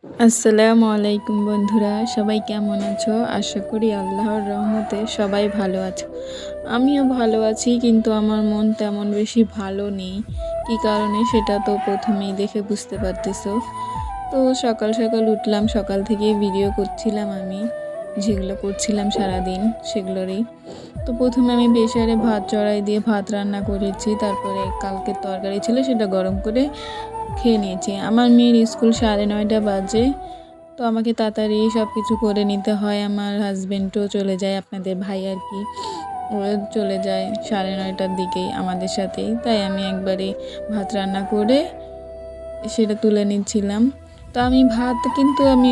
আসসালামু আলাইকুম বন্ধুরা, সবাই কেমন আছো? আশা করি আল্লাহর রহমতে সবাই ভালো আছো। আমিও ভালো আছি, কিন্তু আমার মন তেমন বেশি ভালো নেই। কী কারণে সেটা তো প্রথমেই দেখে বুঝতে পারতেছো। তো সকাল সকাল উঠলাম, সকাল থেকেই ভিডিও করছিলাম আমি, যেগুলো করছিলাম সারাদিন সেগুলোরই। তো প্রথমে আমি প্রেসারে ভাত চড়াই দিয়ে ভাত রান্না করেছি, তারপরে কালকের তরকারি ছিল সেটা গরম করে খেয়ে নিয়েছি। আমার মেয়ের স্কুল 9:30 বাজে, তো আমাকে তাড়াতাড়ি সব কিছু করে নিতে হয়। আমার হাজবেন্ডও চলে যায়, আপনাদের ভাই আর কি, ও চলে যায় 9:30টার দিকেই আমাদের সাথেই। তাই আমি একবারে ভাত রান্না করে সেটা তুলে নিচ্ছিলাম। তো আমি ভাত কিন্তু আমি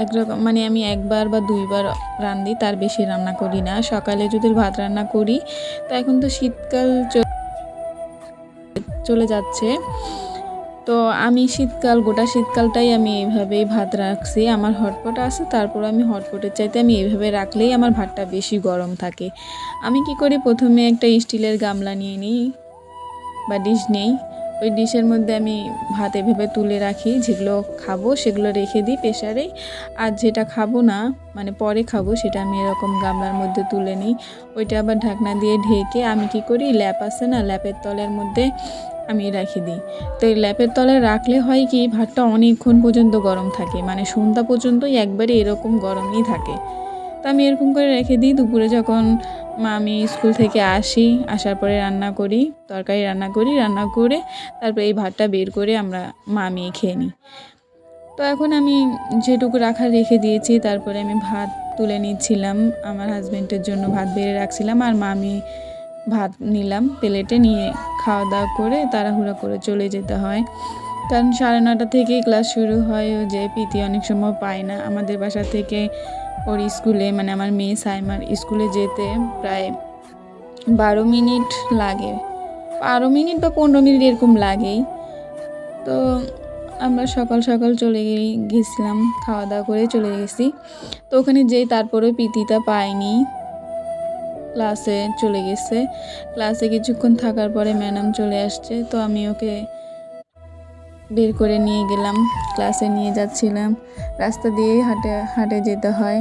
একরকম মানে আমি একবার বা দুইবার রান্ধি, তার বেশি রান্না করি না। সকালে যদি ভাত রান্না করি, তো এখন তো শীতকাল চলে যাচ্ছে, তো আমি গোটা শীতকালটাই আমি এইভাবেই ভাত রাখছি। আমার হটপট আছে, তারপর আমি হটপটের চাইতে আমি এইভাবে রাখলেই আমার ভাতটা বেশি গরম থাকে। আমি কি করি, প্রথমে একটা স্টিলের গামলা নিয়ে নিই বা ডিশ নেই। ওই ডিশের মধ্যে আমি ভাত এভাবে তুলে রাখি, যেগুলো খাবো সেগুলো রেখে দিই প্রেসারে, আর যেটা খাবো না মানে পরে খাবো সেটা আমি এরকম গামলার মধ্যে তুলে নিই। ওইটা আবার ঢাকনা দিয়ে ঢেকে আমি কি করি, ল্যাপ আছে না, ল্যাপের তলের মধ্যে আমি রেখে দিই। তো এই ল্যাপের তলে রাখলে হয় কি, ভাতটা অনেকক্ষণ পর্যন্ত গরম থাকে, মানে সন্ধ্যা পর্যন্তই একবারে এরকম গরমই থাকে। তো আমি এরকম করে রেখে দিই। দুপুরে যখন আমি স্কুল থেকে আসার পরে তরকারি রান্না করে তারপরে এই ভাতটা বের করে আমরা আমি খেয়ে নিই। তো এখন আমি যেটুকু রাখার রেখে দিয়েছি, তারপরে আমি ভাত তুলে নিচ্ছিলাম, আমার হাজব্যান্ডের জন্য ভাত বেড়ে রাখছিলাম, আর আমি ভাত নিলাম প্লেটে নিয়ে, খাওয়া দাওয়া করে তাড়াহুড়া করে চলে যেতে হয়। কারণ 9:30 থেকেই ক্লাস শুরু হয়। ও যে পিতি অনেক সময় পায় না আমাদের বাসা থেকে ওর স্কুলে, মানে আমার মেয়ে সাইমার স্কুলে যেতে প্রায় 12 মিনিট লাগে, 12 মিনিট বা 15 মিনিট এরকম লাগেই। তো আমরা সকাল সকাল গেছিলাম, খাওয়া দাওয়া করে চলে গেছি। তো ওখানে যেই তারপরে পিতিটা পাইনি, ক্লাসে চলে গেছে। ক্লাসে কিছুক্ষণ থাকার পরে ম্যাডাম চলে আসছে, তো আমি ওকে বের করে নিয়ে গেলাম, ক্লাসে নিয়ে যাচ্ছিলাম। রাস্তা দিয়ে হাঁটে যেতে হয়,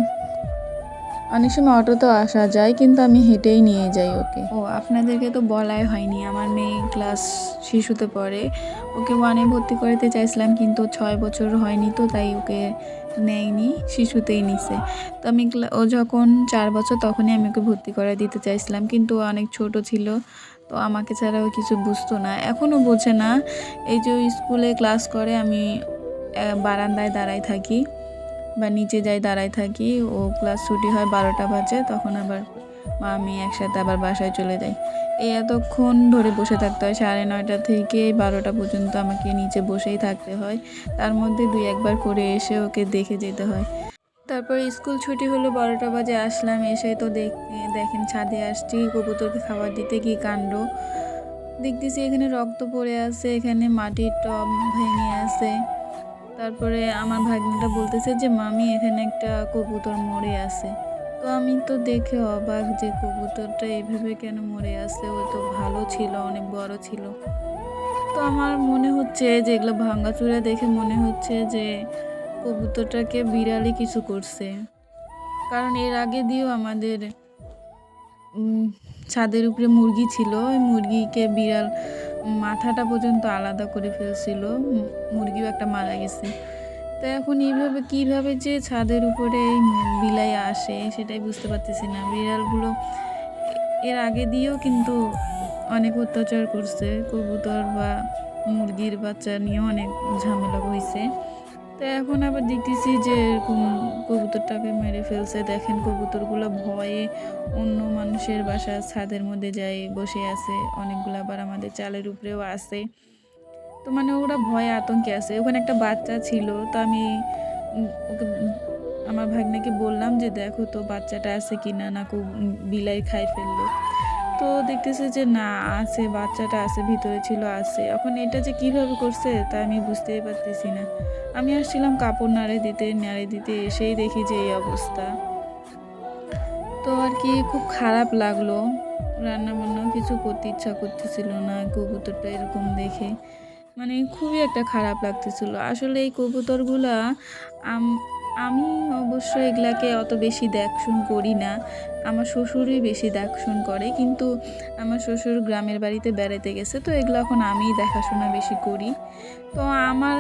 অনেক সময় অটোতেও আসা যায়, কিন্তু আমি হেঁটেই নিয়ে যাই ওকে। ও আপনাদেরকে তো বলাই হয়নি, আমার মেয়ে ক্লাস শিশুতে পড়ে। ওকে 1-এ ভর্তি করতে চাইছিলাম, কিন্তু 6 বছর হয়নি, তো তাই ওকে নেয়নি, শিশুতেই নিছে। তো ও যখন 4 বছর তখনই আমি ওকে ভর্তি করে দিতে চাইছিলাম, কিন্তু ও অনেক ছোট ছিল, তো আমাকে ছাড়া ও কিছু বুঝতো না, এখনও বোঝে না। এই যে স্কুলে ক্লাস করে, আমি বারান্দায় দাঁড়ায় থাকি বা নিচে যাই দাঁড়ায় থাকি। ও ক্লাস ছুটি হয় 12টা বাজে, তখন আবার আমি একসাথে আবার বাসায় চলে যাই। এই এতক্ষণ ধরে বসে থাকতে হয়, 9:30 থেকে 12টা পর্যন্ত আমাকে নিচে বসেই থাকতে হয়। তার মধ্যে 2-1বার করে এসে ওকে দেখে যেতে হয়। তারপরে স্কুল ছুটি হলো, 12টা বাজে আসলাম, এসে তো দেখেন ছাদে আসছি কবুতরকে খাবার দিতে, কি কাণ্ড দেখতেছি। এখানে রক্ত পড়ে আছে, এখানে মাটির টব ভেঙে আছে। তারপরে আমার ভাগ্নিটা বলতেছে যে মামি এখানে একটা কবুতর মরে আছে। তো আমি তো দেখে অবাক যে কবুতরটা এইভাবে কেন মরে আছে, ও তো ভালো ছিল, অনেক বড় ছিল। তো আমার মনে হচ্ছে যে এগুলো ভাঙাচোরা দেখে মনে হচ্ছে যে কবুতরটাকে বিড়ালই কিছু করছে। কারণ এর আগে দিয়েও আমাদের ছাদের উপরে মুরগি ছিল, ওই মুরগিকে বিড়াল মাথাটা পর্যন্ত আলাদা করে ফেলছিল, মুরগিও একটা মারা গেছে। তো এখন এইভাবে কীভাবে যে ছাদের উপরে এই বিলাই আসে সেটাই বুঝতে পারতেছি না। বিড়ালগুলো এর আগে দিয়েও কিন্তু অনেক অত্যাচার করছে, কবুতর বা মুরগির বাচ্চা নিয়েও অনেক ঝামেলা হয়েছে। তো এখন আবার দেখতেছি যে এরকম কবুতরটাকে মেরে ফেলছে। দেখেন কবুতরগুলো ভয়ে অন্য মানুষের বাসার ছাদের মধ্যে যায় বসে আছে, অনেকগুলো আবার আমাদের চালের উপরেও আছে। তো মানে ওরা ভয়ে আতঙ্কে আছে। ওখানে একটা বাচ্চা ছিল, তো আমি ওকে আমার ভাগ্নাকে বললাম যে দেখো তো বাচ্চাটা আছে কিনা, না বিলাই খাই ফেললো। তো দেখতেছে যে না, আছে, বাচ্চাটা আছে, ভিতরে ছিল, আছে। এখন এটা যে কিভাবে করছে তা আমি বুঝতেই পারতেছি না। আমি আসছিলাম কাপড় নাড়ে দিতে এসেই দেখি যে এই অবস্থা। তো আর কি খুব খারাপ লাগলো, রান্না বান্নাও কিছু করতে ইচ্ছা করতেছিল না কবুতরটা এরকম দেখে। মানে খুবই একটা খারাপ লাগতেছিল। আসলে এই কবুতরগুলা আম আমি অবশ্য এগুলাকে অত বেশি দেখশুন করি না। আমার শ্বশুরই বেশি দেখশুন করে। কিন্তু আমার শ্বশুর গ্রামের বাড়িতে বেড়াতে গেছে। তো এগুলো এখন আমিই দেখাশোনা বেশি করি। তো আমার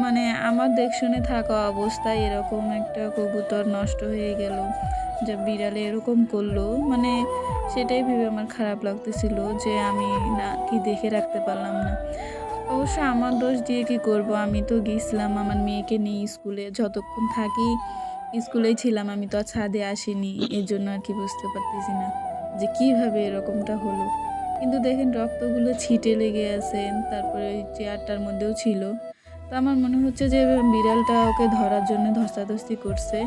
মানে আমার দেখশুনে থাকা অবস্থায় এরকম একটা কবুতর নষ্ট হয়ে গেল। যে বিড়ালে এরকম করলো, মানে সেটাই ভেবে আমার খারাপ লাগতেছিল যে আমি না কি দেখে রাখতে পারলাম না। অবশ্য আমার দোষ দিয়ে কি করব? আমি তো গেছিলাম আমার মেয়েকে নিয়ে স্কুলে। যতক্ষণ থাকি স্কুলেই ছিলাম। আমি তো আর ছাদে আসিনি। এজন্য আর কি বুঝতে পারতেছি না যে কিভাবে এরকমটা হলো। কিন্তু দেখেন রক্তগুলো ছিটে লেগে আছে। তারপরে ওই চেয়ারটার মধ্যেও ছিল। তো আমার মনে হচ্ছে যে বিড়ালটা ওকে ধরার জন্য ধস্তাধস্তি করছে।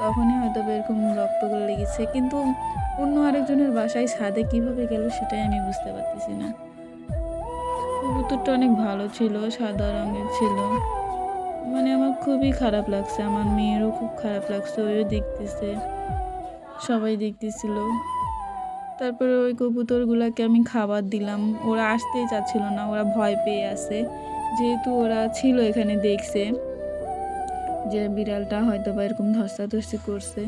তখনই হয়তোবা এরকম রক্তগুলো লেগেছে। কিন্তু অন্য আরেকজনের বাসায় ছাদে কিভাবে গেল সেটাই আমি বুঝতে পারতেছি না। কবুতরটা অনেক ভালো ছিল, সাদা রঙের ছিল। মানে আমার খুবই খারাপ লাগছে। আমার মেয়েরও খুব খারাপ লাগছে। ওইও দেখতেছে, সবাই দেখতেছিল। তারপরে ওই কবুতরগুলাকে আমি খাবার দিলাম। ওরা আসতেই চাচ্ছিল না, ওরা ভয় পেয়ে আছে। যেহেতু ওরা ছিল এখানে দেখছে যে বিড়ালটা হয়তোবা এরকম ধস্তাধস্তি করছে।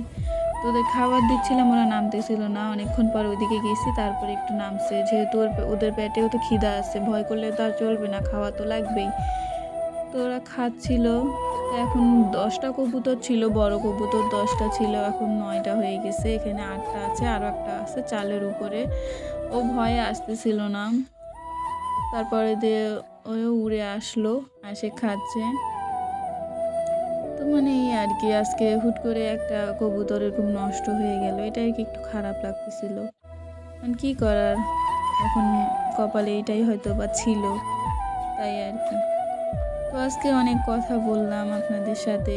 তো ওদের খাবার দিচ্ছিলাম, ওরা নামতেছিল না। অনেকক্ষণ পর ওদিকে গেছি, তারপরে একটু নামছে। যেহেতু ওদের পেটেও তো খিদা আছে, ভয় করলে তো আর চলবে না, খাওয়া তো লাগবেই। তো ওরা খাচ্ছিল। তো এখন ১০টা কবুতর ছিল, বড় কবুতর ১০টা ছিল, এখন ৯টা হয়ে গেছে। এখানে ৮টা আছে, আরও একটা আছে চালের উপরে। ও ভয়ে আসতেছিল না। তারপরে দিয়ে ও উড়ে আসলো, এসে খাচ্ছে। তো মানে এই আর কি, আজকে হুট করে একটা কবুতর এরকম নষ্ট হয়ে গেল, এটা আর কি একটু খারাপ লাগতেছিল। কি করার, এখন কপালে এটাই হয়তো বা ছিল, তাই আর কি। তো আজকে অনেক কথা বললাম আপনাদের সাথে।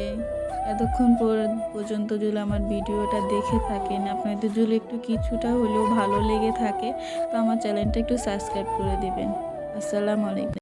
এতক্ষণ পর্যন্ত যদি আমার ভিডিওটা দেখে থাকেন, আপনাদের যদি একটু কিছুটা হলেও ভালো লেগে থাকে, তো আমার চ্যানেলটা একটু সাবস্ক্রাইব করে দিবেন। আসসালামু আলাইকুম।